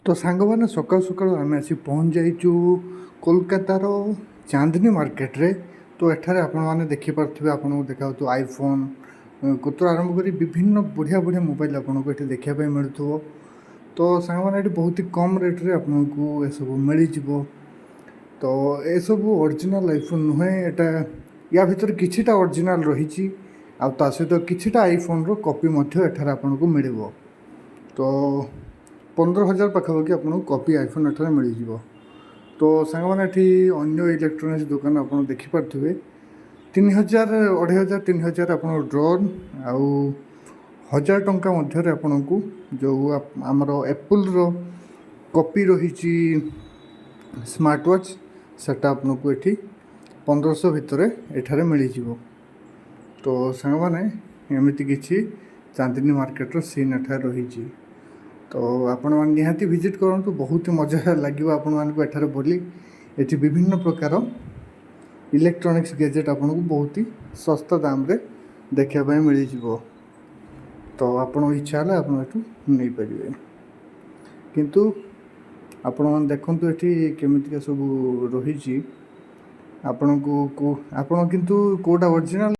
तो सांग मैंने सका सका आम आसी पहुँच जाइचु कोलकातार चांदनी मार्केट रे। तो एठारे आपण मैंने देखिपे आपको देखा आईफोन कतु आरंभ कर विभिन्न बढ़िया बढ़िया मोबाइल आपको ये देखापी मिलूँ। तो सांग मैंने बहुत ही कम रेट्रे आपको यह सब मिल जाव। तो ये सब ओरिजिनल आईफोन नुहे एटा या भीतर किछिटा ओरिजिनल रही ता सहित किछिटा आईफोन रो कॉपी एठारे आपको मिल। तो 15,000 पाखापाखि आपको कॉपी आईफोन एठारे मिल जाव। तो सांग मैंने अन्य इलेक्ट्रोनिक्स दुकान आप देखिपे 3,000 2,500 3,000 आप ड्रोन आउ 1,000 टंका मध्य आपन को जो आमर एप्पल रो कॉपी रही स्मार्ट वॉच सेटा आपको ये 1500 भितर एठारे मिल जाव। तो सांग मैंने एमती किसी चांदनी मार्केट रो सीन एठारे रही। तो आपण मैंने निहाती विजिट करूँ बहुत ही मजा लगे आपण मानक एठारे बोली। ये विभिन्न प्रकार इलेक्ट्रोनिक्स गैजेट आपन को बहुत ही सस्ता दाम रे देखापी मिल जाव। तो आपण इच्छा है आप नहीं पारे किंतु आपण मैंने देखु ये केमितिका सब रही आपण को आपण किंतु कोटा ओरिजिनल